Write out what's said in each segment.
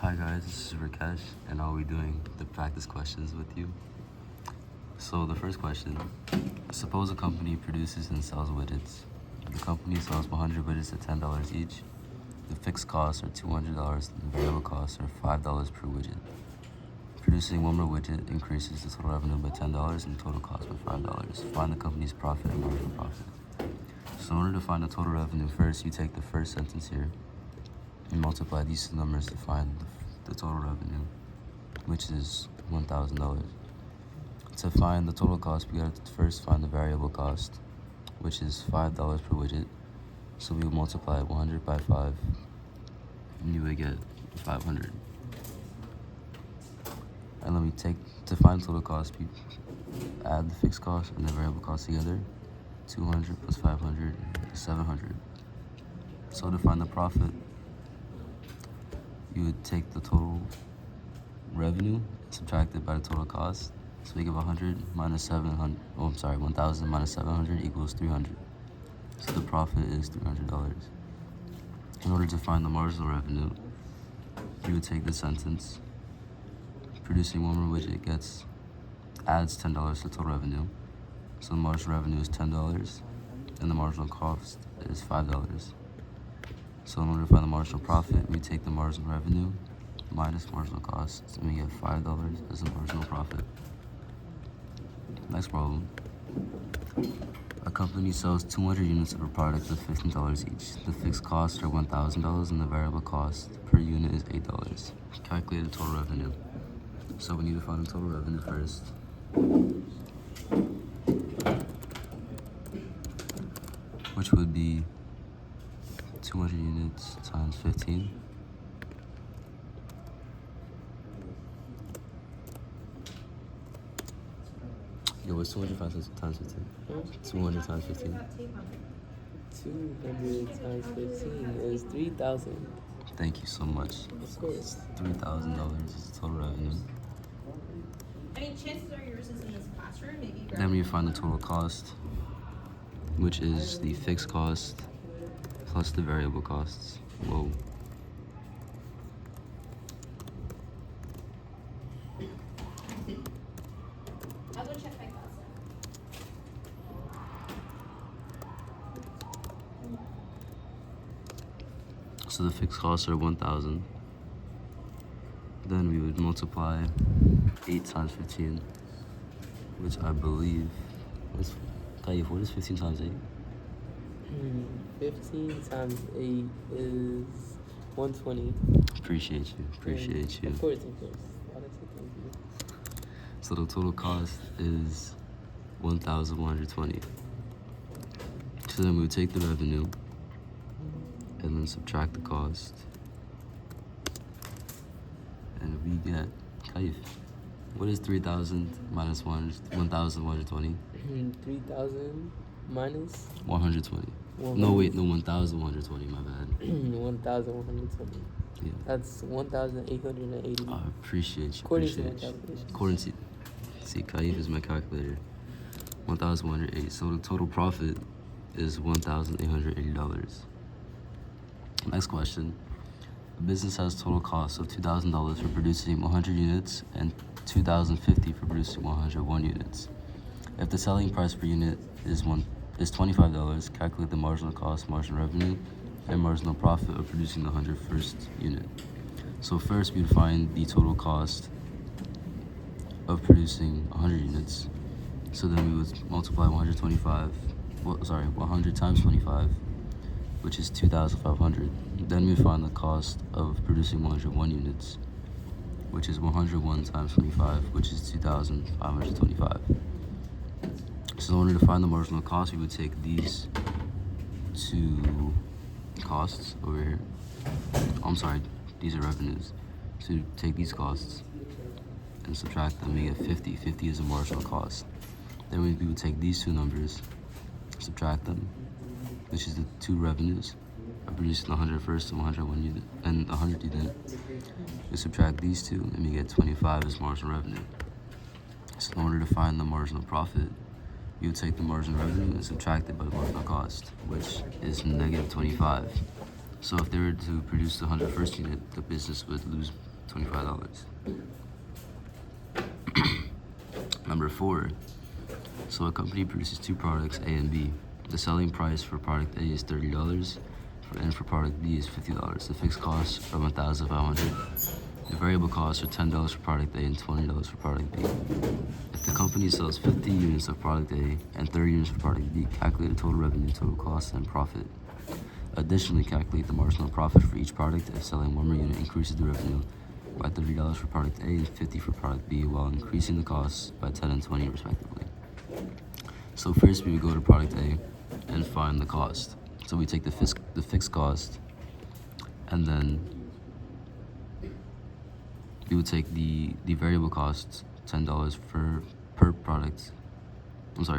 Hi guys, this is Rakesh, and I'll be doing the practice questions with you. So the first question, suppose a company produces and sells widgets. The company sells 100 widgets at $10 each. The fixed costs are $200 and the variable costs are $5 per widget. Producing one more widget increases the total revenue by $10 and total cost by $5. Find the company's profit and marginal profit. So in order to find the total revenue, first you take the first sentence here and multiply these two numbers to find the total revenue, which is $1,000. To find the total cost, we gotta first find the variable cost, which is $5 per widget. So we will multiply 100 by 5, and you would get 500. And let me to find total cost, we add the fixed cost and the variable cost together. 200 plus 500 is 700. So to find the profit, you would take the total revenue, subtract it by the total cost. So we give 100 minus 700, 1,000 minus 700 equals 300. So the profit is $300. In order to find the marginal revenue, you would take this sentence. Producing one more widget adds $10 to total revenue. So the marginal revenue is $10 and the marginal cost is $5. So in order to find the marginal profit, we take the marginal revenue minus marginal costs, and we get $5 as the marginal profit. Next problem. A company sells 200 units of a product at $15 each. The fixed costs are $1,000 and the variable cost per unit is $8. Calculate the total revenue. So we need to find the total revenue first. Which would be 200 units times 15. Yo, what's 200 times 15? 200 times 15. 200 times 15 is 3,000. Thank you so much. Of course. $3,000 is the total revenue. I mean, chances are yours is in this classroom. Maybe grab Then we find the total cost, which is the fixed cost plus the variable costs. Whoa. I'll go check my class. So the fixed costs are 1,000. Then we would multiply 8 times 15, which I believe is, Kaif, what is 15 times 8? 15 times 8 is 120. Appreciate you. Of course. Why did I say thank you? So the total cost is 1,120. So then we would take the revenue and then subtract the cost. And we get, Kaif, what is 3,000 minus 1,120? 3,000 minus 120. No, 1,120, my bad. 1,120. Yeah. That's 1,880. I appreciate you. According to my calculations. According to, see, Kaif is my calculator. 1,180. So the total profit is $1,880. Next question. A business has total costs of $2,000 for producing 100 units and $2,050 for producing 101 units. If the selling price per unit is $25, calculate the marginal cost, marginal revenue, and marginal profit of producing the 101st unit. So first we'd find the total cost of producing 100 units. So then we would multiply 100 times 25, which is 2,500. Then we find the cost of producing 101 units, which is 101 times 25, which is 2,525. So in order to find the marginal cost, we would take these two costs over here. These are revenues. So we take these costs and subtract them, we get 50. 50 is the marginal cost. Then we would take these two numbers, subtract them, which is the two revenues of producing the 101st and 101 unit and 100 unit. We subtract these two and we get 25 as marginal revenue. So in order to find the marginal profit, you would take the marginal revenue and subtract it by the marginal cost, which is negative 25. So if they were to produce the 101st unit, the business would lose $25. Number 4. So a company produces two products, A and B. The selling price for product A is $30, and for product B is $50. The fixed costs are $1,500. The variable costs are $10 for product A and $20 for product B. If the company sells 50 units of product A and 30 units for product B, calculate the total revenue, total cost, and profit. Additionally, calculate the marginal profit for each product if selling one more unit increases the revenue by $30 for product A and $50 for product B, while increasing the costs by $10 and $20 respectively. So first we would go to product A and find the cost. So we take the fixed cost, and then we would take the variable cost, $10 per product.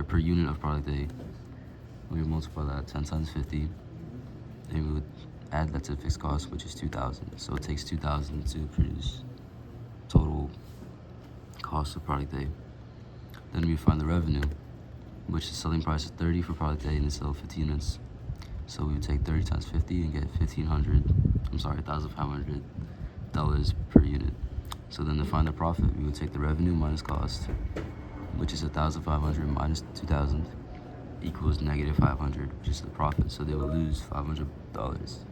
Per unit of product A. We would multiply that 10 times 50, and we would add that to the fixed cost, which is $2,000. So it takes $2,000 to produce total cost of product A. Then we find the revenue, which the selling price is $30 for product A and they sell 50 units. So we would take 30 times 50 and get $1,500 per unit. So then to find the profit, we would take the revenue minus cost, which is $1,500 minus $2,000 equals -500, which is the profit. So they will lose $500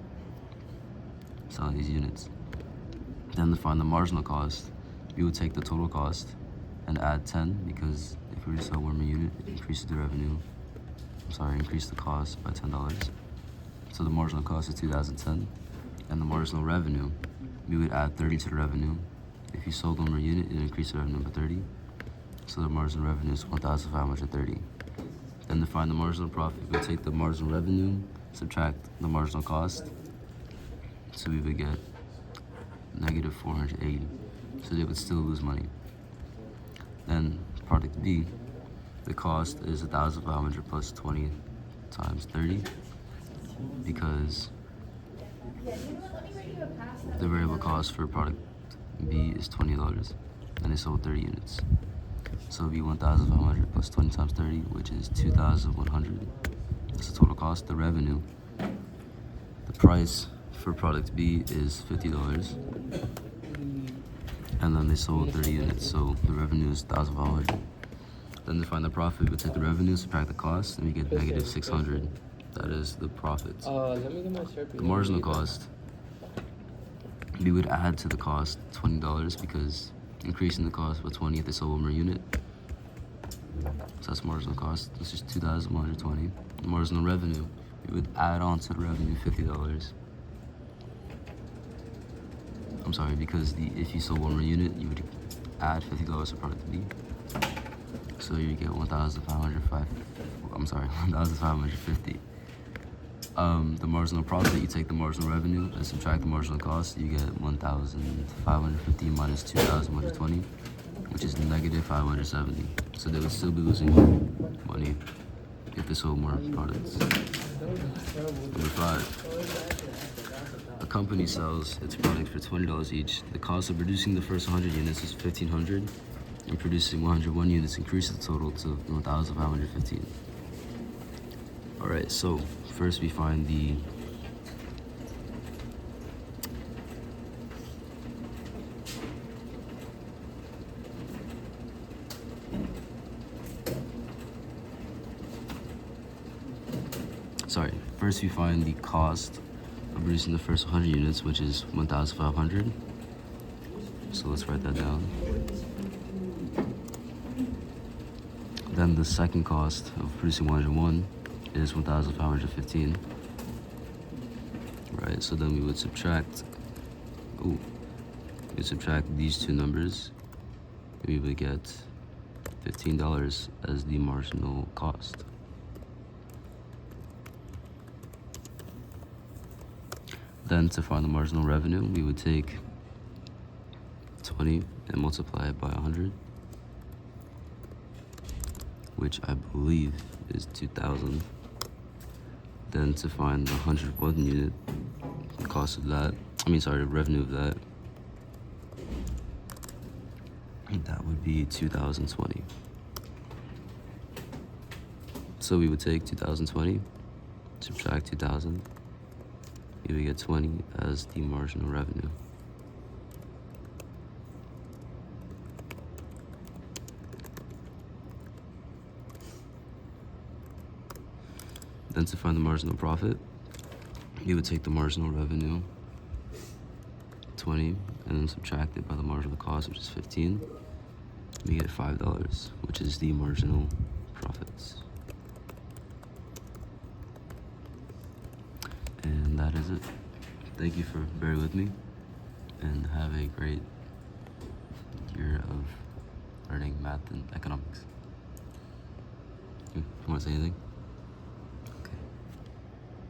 selling these units. Then to find the marginal cost, we would take the total cost and add 10, because if we were to sell one more unit, it increases the revenue. Increase the cost by $10. So the marginal cost is $2,010, and the marginal revenue, we would add 30 to the revenue. If you sold one more unit, it increased the revenue by 30. So the marginal revenue is $1,530. Then to find the marginal profit, we would take the marginal revenue, subtract the marginal cost, so we would get -480. So they would still lose money. Then product B, the cost is $1,500 plus 20 times 30, because the variable cost for product B is $20, and they sold 30 units. So it'd be 1,500 plus 20 times 30, which is 2,100. That's the total cost. The revenue, the price for product B is $50, and then they sold 30 units, so the revenue is 1,500. Then to find the profit, we take the revenue, subtract the cost, and we get -600. That is the profit. Let me get my Sharpie. The marginal cost, we would add to the cost $20, because increasing the cost by 20 if they sold one more unit. So that's marginal cost. This is 2,120. The marginal revenue, we would add on to the revenue $50. Because if you sold one more unit, you would add $50 to product B. So you get 1,550. The marginal profit, you take the marginal revenue and subtract the marginal cost, you get 1,550 minus 2,120, which is -570. So they would still be losing money if they sold more products. Number 5. A company sells its products for $20 each. The cost of producing the first 100 units is $1,500, and producing 101 units increases the total to 1,515. Alright, so first we find the cost of producing the first 100 units, which is 1,500. So let's write that down. Then the second cost of producing 101 is 1,515. Right, so then we would subtract these two numbers, and we would get $15 as the marginal cost. Then to find the marginal revenue, we would take 20 and multiply it by 100, which I believe is 2,000. Then to find the 101 unit, the cost of that, the revenue of that, that would be 2,020. So we would take 2,020, subtract 2,000, we would get 20 as the marginal revenue. Then to find the marginal profit, you would take the marginal revenue, 20, and then subtract it by the marginal cost, which is 15. You get $5, which is the marginal profits. And that is it. Thank you for bearing with me, and have a great year of learning math and economics. You want to say anything?